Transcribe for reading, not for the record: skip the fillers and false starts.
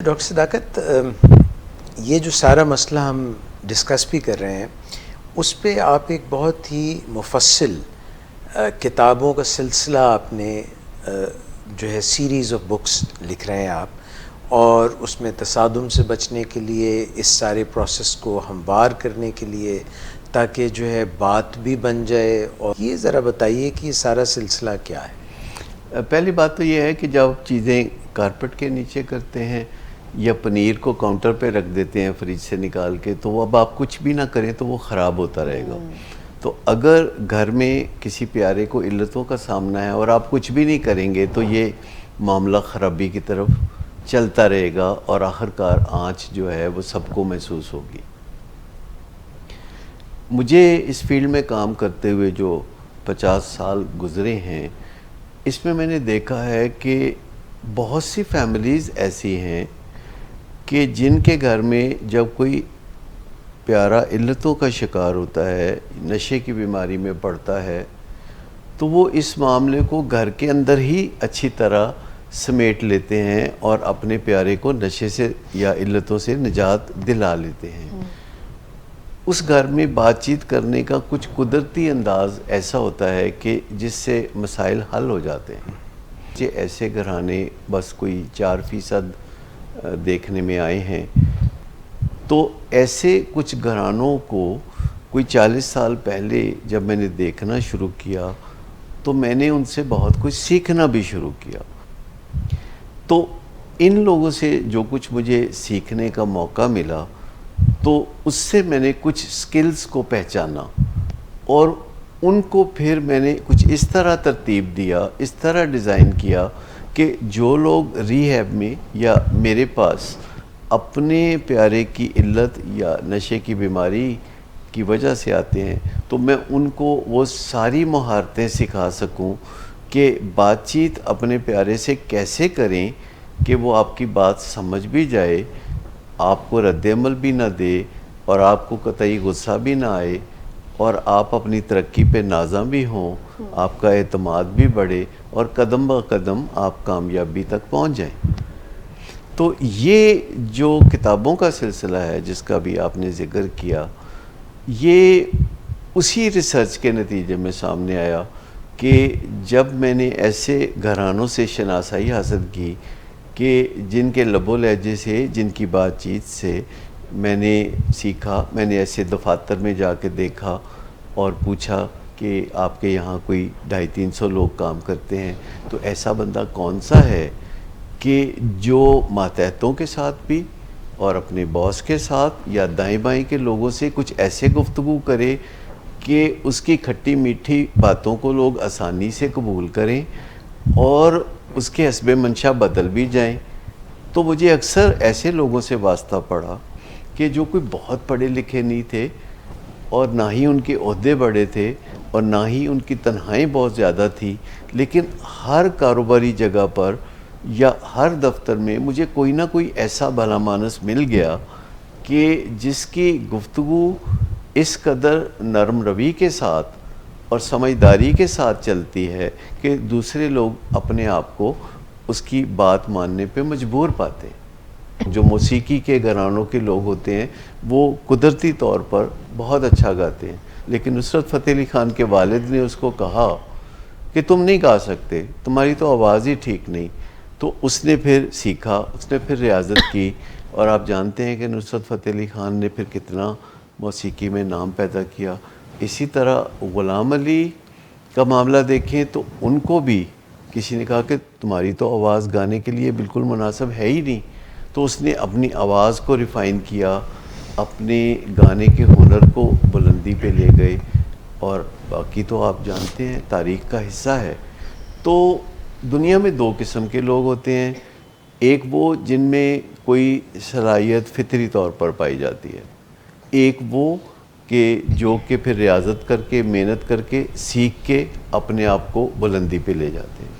Doctor صداقت، یہ جو سارا مسئلہ ہم ڈسکس بھی کر رہے ہیں اس پہ آپ ایک بہت ہی مفصل کتابوں کا سلسلہ آپ نے جو ہے سیریز آف بکس لکھ رہے ہیں آپ، اور اس میں تصادم سے بچنے کے لیے، اس سارے پروسیس کو ہموار کرنے کے لیے، تاکہ جو ہے بات بھی بن جائے. اور یہ ذرا بتائیے کہ یہ سارا سلسلہ کیا ہے؟ پہلی بات تو یہ ہے کہ جب چیزیں کارپٹ کے نیچے کرتے ہیں یا پنیر کو کاؤنٹر پہ رکھ دیتے ہیں فریج سے نکال کے، تو اب آپ کچھ بھی نہ کریں تو وہ خراب ہوتا رہے گا. تو اگر گھر میں کسی پیارے کو علتوں کا سامنا ہے اور آپ کچھ بھی نہیں کریں گے تو یہ معاملہ خرابی کی طرف چلتا رہے گا اور آخرکار آنچ جو ہے وہ سب کو محسوس ہوگی. مجھے اس فیلڈ میں کام کرتے ہوئے جو 50 سال گزرے ہیں، اس میں نے دیکھا ہے کہ بہت سی فیملیز ایسی ہیں کہ جن کے گھر میں جب کوئی پیارا علتوں کا شکار ہوتا ہے، نشے کی بیماری میں پڑتا ہے، تو وہ اس معاملے کو گھر کے اندر ہی اچھی طرح سمیٹ لیتے ہیں اور اپنے پیارے کو نشے سے یا علتوں سے نجات دلا لیتے ہیں. اس گھر میں بات چیت کرنے کا کچھ قدرتی انداز ایسا ہوتا ہے کہ جس سے مسائل حل ہو جاتے ہیں. ایسے گھرانے بس کوئی 4% دیکھنے میں آئے ہیں. تو ایسے کچھ گھرانوں کو کوئی 40 سال پہلے جب میں نے دیکھنا شروع کیا تو میں نے ان سے بہت کچھ سیکھنا بھی شروع کیا. تو ان لوگوں سے جو کچھ مجھے سیکھنے کا موقع ملا تو اس سے میں نے کچھ سکلز کو پہچانا اور ان کو پھر میں نے کچھ اس طرح ترتیب دیا، اس طرح ڈیزائن کیا کہ جو لوگ ریہیب میں یا میرے پاس اپنے پیارے کی علت یا نشے کی بیماری کی وجہ سے آتے ہیں تو میں ان کو وہ ساری مہارتیں سکھا سکوں کہ بات چیت اپنے پیارے سے کیسے کریں کہ وہ آپ کی بات سمجھ بھی جائے، آپ کو رد عمل بھی نہ دے اور آپ کو قطعی غصہ بھی نہ آئے، اور آپ اپنی ترقی پہ نازاں بھی ہوں، آپ کا اعتماد بھی بڑھے اور قدم با قدم آپ کامیابی تک پہنچ جائیں. تو یہ جو کتابوں کا سلسلہ ہے جس کا بھی آپ نے ذکر کیا، یہ اسی ریسرچ کے نتیجے میں سامنے آیا کہ جب میں نے ایسے گھرانوں سے شناسائی حاصل کی کہ جن کے لب و لہجے سے، جن کی بات چیت سے میں نے سیکھا. میں نے ایسے دفاتر میں جا کے دیکھا اور پوچھا کہ آپ کے یہاں کوئی 250-300 لوگ کام کرتے ہیں، تو ایسا بندہ کون سا ہے کہ جو ماتحتوں کے ساتھ بھی اور اپنے باس کے ساتھ یا دائیں بائیں کے لوگوں سے کچھ ایسے گفتگو کرے کہ اس کی کھٹی میٹھی باتوں کو لوگ آسانی سے قبول کریں اور اس کے حسب منشا بدل بھی جائیں. تو مجھے اکثر ایسے لوگوں سے واسطہ پڑا کہ جو کوئی بہت پڑھے لکھے نہیں تھے اور نہ ہی ان کے عہدے بڑے تھے اور نہ ہی ان کی تنخواہیں بہت زیادہ تھی، لیکن ہر کاروباری جگہ پر یا ہر دفتر میں مجھے کوئی نہ کوئی ایسا بھلا مانس مل گیا کہ جس کی گفتگو اس قدر نرم روی کے ساتھ اور سمجھداری کے ساتھ چلتی ہے کہ دوسرے لوگ اپنے آپ کو اس کی بات ماننے پہ مجبور پاتے ہیں. جو موسیقی کے گھرانوں کے لوگ ہوتے ہیں وہ قدرتی طور پر بہت اچھا گاتے ہیں، لیکن نصرت فتح علی خان کے والد نے اس کو کہا کہ تم نہیں گا سکتے، تمہاری تو آواز ہی ٹھیک نہیں. تو اس نے پھر سیکھا، اس نے پھر ریاضت کی، اور آپ جانتے ہیں کہ نصرت فتح علی خان نے پھر کتنا موسیقی میں نام پیدا کیا. اسی طرح غلام علی کا معاملہ دیکھیں تو ان کو بھی کسی نے کہا کہ تمہاری تو آواز گانے کے لیے بالکل مناسب ہے ہی نہیں. تو اس نے اپنی آواز کو ریفائن کیا، اپنے گانے کے ہنر کو بلندی پہ لے گئے، اور باقی تو آپ جانتے ہیں تاریخ کا حصہ ہے. تو دنیا میں 2 قسم کے لوگ ہوتے ہیں، ایک وہ جن میں کوئی صلاحیت فطری طور پر پائی جاتی ہے، ایک وہ کہ جو کہ پھر ریاضت کر کے، محنت کر کے، سیکھ کے اپنے آپ کو بلندی پہ لے جاتے ہیں.